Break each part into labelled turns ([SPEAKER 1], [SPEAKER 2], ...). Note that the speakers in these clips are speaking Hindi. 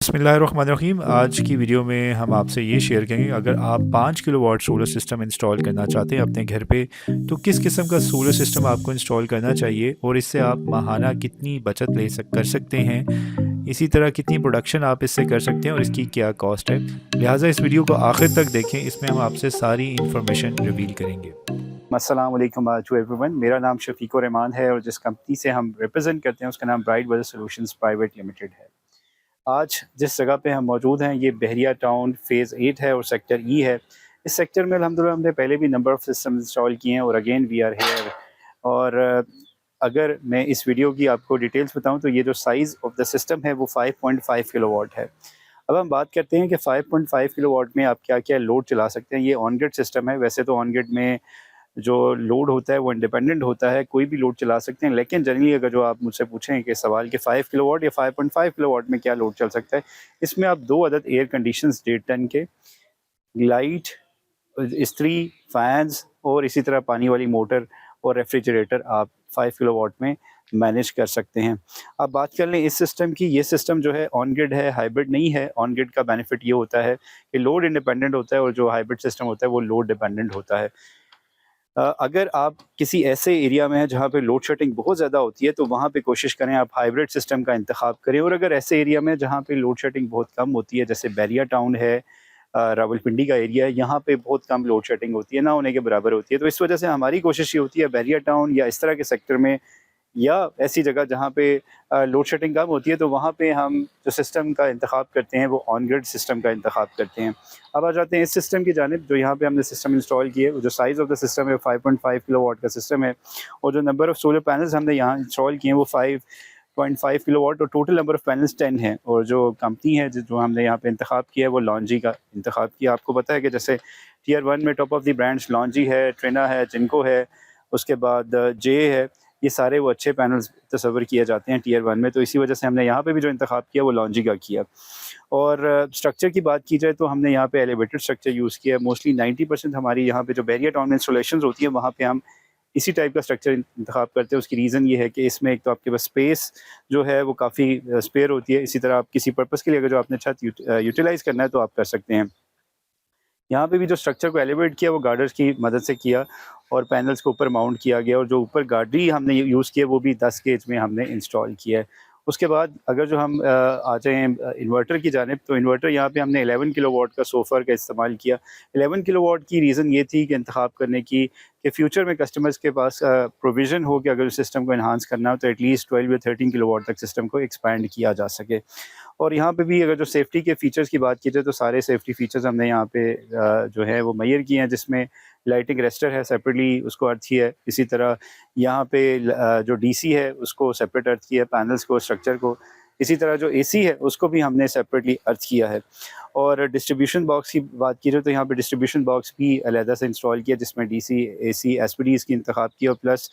[SPEAKER 1] बिस्मिल्लाहिर्रहमानिर्रहीम। आज की वीडियो में हम आपसे ये शेयर करेंगे, अगर आप 5 किलोवाट सोलर सिस्टम इंस्टॉल करना चाहते हैं अपने घर पे, तो किस किस्म का सोलर सिस्टम आपको इंस्टॉल करना चाहिए और इससे आप माहाना कितनी बचत कर सकते हैं। इसी तरह कितनी प्रोडक्शन आप इससे कर सकते हैं और इसकी क्या कॉस्ट है। लिहाजा इस वीडियो को आखिर तक देखें, इसमें हम आपसे सारी इंफॉर्मेशन रिवील करेंगे।
[SPEAKER 2] अस्सलाम वालेकुम टू एवरीवन। मेरा नाम शफीकुर रहमान है और जिस कंपनी से हम रिप्रेजेंट करते हैं उसका नाम Bright Weather Solutions Private Limited है। आज जिस जगह पे हम मौजूद हैं ये बहरिया टाउन फ़ेज़ 8 है और सेक्टर ई है। इस सेक्टर में अल्हम्दुलिल्लाह हमने पहले भी नंबर ऑफ़ सिस्टम इंस्टॉल किए हैं और अगेन वी आर हियर। और अगर मैं इस वीडियो की आपको डिटेल्स बताऊं तो ये जो साइज़ ऑफ द सिस्टम है वो 5.5 किलोवाट है। अब हम बात करते हैं कि 5.5 किलोवाट में आप क्या-क्या लोड चला सकते हैं। ये ऑन ग्रिड सिस्टम है। वैसे तो ऑन ग्रिड में जो लोड होता है वो इंडिपेंडेंट होता है, कोई भी लोड चला सकते हैं, लेकिन जनरली अगर जो आप मुझसे पूछें कि सवाल कि 5 किलोवाट या 5.5 किलोवाट में क्या लोड चल सकता है, इसमें आप 2 अदद एयर कंडीशंस 1.5 टन के, लाइट, इस्त्री, फैन्स और इसी तरह पानी वाली मोटर और रेफ्रिजरेटर आप 5 किलोवाट में मैनेज कर सकते हैं। अब बात कर लें इस सिस्टम की, ये सिस्टम जो है ऑन ग्रिड है, हाइब्रिड नहीं है। ऑन ग्रिड का बेनिफिट ये होता है कि लोड इंडिपेंडेंट होता है और जो हाइब्रिड सिस्टम होता है वो लोड डिपेंडेंट होता है। अगर आप किसी ऐसे एरिया में हैं जहाँ पे लोड शेडिंग बहुत ज़्यादा होती है तो वहाँ पे कोशिश करें आप हाइब्रिड सिस्टम का इंतखाब करें। और अगर ऐसे एरिया में जहाँ पे लोड शेडिंग बहुत कम होती है, जैसे बैरिया टाउन है, रावलपिंडी का एरिया है, यहाँ पे बहुत कम लोड शेडिंग होती है, ना होने के बराबर होती है। तो इस वजह से हमारी कोशिश ये होती है बैरिया टाउन या इस तरह के सेक्टर में या ऐसी जगह जहाँ पे लोड शेडिंग कम होती है तो वहाँ पे हम जो सिस्टम का इंतखाब करते हैं वो ऑन ग्रिड सिस्टम का इंतखाब करते हैं। अब आ जाते हैं इस सिस्टम की जानिब। जो यहाँ पे हमने सिस्टम इंस्टॉल किए, जो साइज़ ऑफ द सिस्टम है 5.5 किलोवाट का सिस्टम है और जो नंबर ऑफ़ सोलर पैनल्स हमने यहाँ इंस्टॉल किए हैं वो 5.5 किलोवाट और टोटल नंबर ऑफ़ पैनल्स 10 हैं। और जो कंपनी है जो हमने यहाँ पे इंतखाब किया है वो लॉन्जी का इंतखाब किया। आपको पता है कि जैसे टियर 1 में टॉप ऑफ़ द ब्रांड्स लॉन्जी है, ट्रेना है, जिनको है, उसके बाद जे है, ये सारे वो अच्छे पैनल्स तस्वर किए जाते हैं टियर 1 में। तो इसी वजह से हमने यहाँ पे भी जो इंतखाब किया वो लॉन्जी का किया। और स्ट्रक्चर की बात की जाए तो हमने यहाँ पे एलिवेटेड स्ट्रक्चर यूज़ किया है। मोस्टली 90% हमारी यहाँ पे जो बैरिया टाउन में इंस्टॉलेशंस होती है वहाँ पे हम इसी टाइप का स्ट्रक्चर इंतखाब करते हैं। उसकी रीज़न ये है कि इसमें एक तो आपके पास स्पेस जो है वो काफ़ी स्पेयर होती है। इसी तरह आप किसी पर्पज़ के लिए अगर जो आपने छत यूटिलाइज़ करना है तो आप कर सकते हैं। यहाँ पे भी जो स्ट्रक्चर को एलिवेट किया वो गार्डर्स की मदद से किया और पैनल्स को ऊपर माउंट किया गया और जो ऊपर गार्डरी हमने यूज़ किया वो भी 10 गेज में हमने इंस्टॉल किया है। उसके बाद अगर जो हम आ जाएँ इन्वर्टर की जानिब, तो इन्वर्टर यहाँ पे हमने 11 किलोवाट का सोफ़र का इस्तेमाल किया। 11 किलोवाट की रीज़न ये थी कि इंतखाब करने की कि फ्यूचर में कस्टमर्स के पास प्रोविज़न हो कि अगर सिस्टम को एनहांस करना हो तो एटलीस्ट 12 या 13 किलोवाट तक सिस्टम को एक्सपैंड किया जा सके। और यहाँ पे भी अगर जो सेफ्टी के फ़ीचर्स की बात की जाए तो सारे सेफ्टी फ़ीचर्स हमने यहाँ पे जो है वो मुहैया किए हैं, जिसमें लाइटिंग रेस्टर है सेपरेटली उसको अर्थ किया है। इसी तरह यहाँ पे जो डीसी है उसको सेपरेट अर्थ किया है, पैनल्स को, स्ट्रक्चर को। इसी तरह जो एसी है उसको भी हमने सेपरेटली अर्थ किया है। और डिस्ट्रीब्यूशन बॉक्स की बात की जाए तो यहाँ पे डिस्ट्रीब्यूशन बॉक्स भी अलहदा से इंस्टॉल किया जिसमें डीसी, एसी, एसपीडीज़ की इंतखाब की और प्लस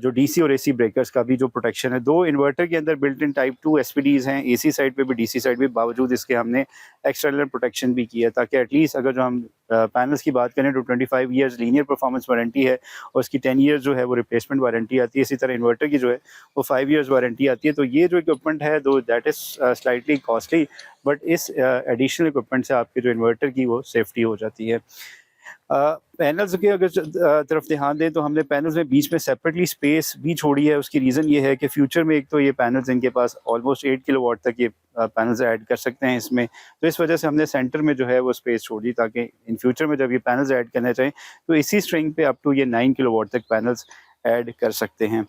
[SPEAKER 2] जो डीसी और एसी ब्रेकर्स का भी जो प्रोटेक्शन है। 2 इन्वर्टर के अंदर बिल्ट इन टाइप 2 एसपीडीज़ हैं, एसी साइड पे भी, डीसी साइड भी, बावजूद इसके हमने एक्सटर्नल प्रोटेक्शन भी किया ताकि एटलीस्ट अगर जो हम पैनल्स की बात करें तो 25 ईयर्स लीनियर परफॉर्मेंस वारंटी है और इसकी 10 ईयर्स जो है वो रिप्लेसमेंट वारंटी आती है। इसी तरह इन्वर्टर की जो है वो 5 ईयर्स वारंटी आती है। तो ये जो इक्विपमेंट है दो that is slightly costly, but इस एडिशनल इक्विपमेंट से आपके जो इन्वर्टर की वो सेफ्टी हो जाती है। पैनल्स के अगर तरफ ध्यान दें तो हमने पैनल्स में बीच में सेपरेटली स्पेस भी छोड़ी है। उसकी रीज़न ये है कि फ्यूचर में एक तो ये पैनल्स इनके पास ऑलमोस्ट 8 किलोवाट तक ये पैनल्स ऐड कर सकते हैं इसमें। तो इस वजह से हमने सेंटर में जो है वो स्पेस छोड़ दी ताकि इन फ्यूचर में जब ये पैनल्स ऐड करना चाहें तो इसी स्ट्रिंग पे अप टू ये 9 किलोवाट तक पैनल्स ऐड कर सकते हैं।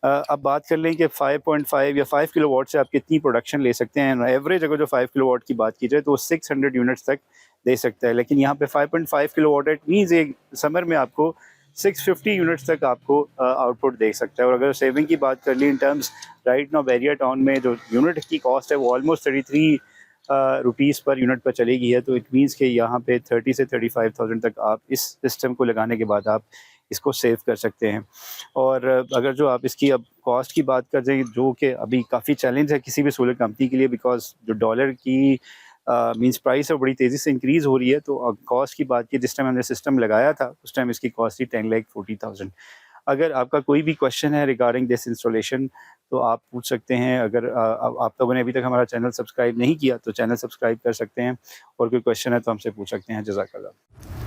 [SPEAKER 2] अब बात कर लें कि 5.5 या 5 किलोवाट से आप कितनी प्रोडक्शन ले सकते हैं। एवरेज अगर जो 5 किलोवाट की बात की जाए तो वो 600 यूनिट्स तक दे सकता है। लेकिन यहाँ पे 5.5 किलोवाट इट मीन्स एक समर में आपको 650 यूनिट्स तक आपको आउटपुट दे सकता है। और अगर सेविंग की बात कर ली in terms, right now Bairia town में जो यूनिट की कॉस्ट है वो ऑलमोस्ट 33 रुपीज़ पर यूनिट पर चली गई है। तो इट मीन्स कि यहाँ पे 30 से 35,000 तक आप इस सिस्टम को लगाने के बाद आप इसको सेव कर सकते हैं। और अगर जो आप इसकी अब कॉस्ट की बात कर जाएँ जो कि अभी काफ़ी चैलेंज है किसी भी सोलर कंपनी के लिए, बिकॉज़ जो डॉलर की मीन्स प्राइस है बड़ी तेज़ी से इंक्रीज़ हो रही है। तो कॉस्ट की बात की, जिस टाइम हमने सिस्टम लगाया था उस टाइम इसकी कॉस्ट थी 10,40,000। अगर आपका कोई भी क्वेश्चन है रिगार्डिंग दिस इंस्टॉलेशन तो आप पूछ सकते हैं। अगर आप लोगों ने अभी तक हमारा चैनल सब्सक्राइब नहीं किया तो चैनल सब्सक्राइब कर सकते हैं, और कोई क्वेश्चन है तो हमसे पूछ सकते हैं। जज़ाकल्लाह।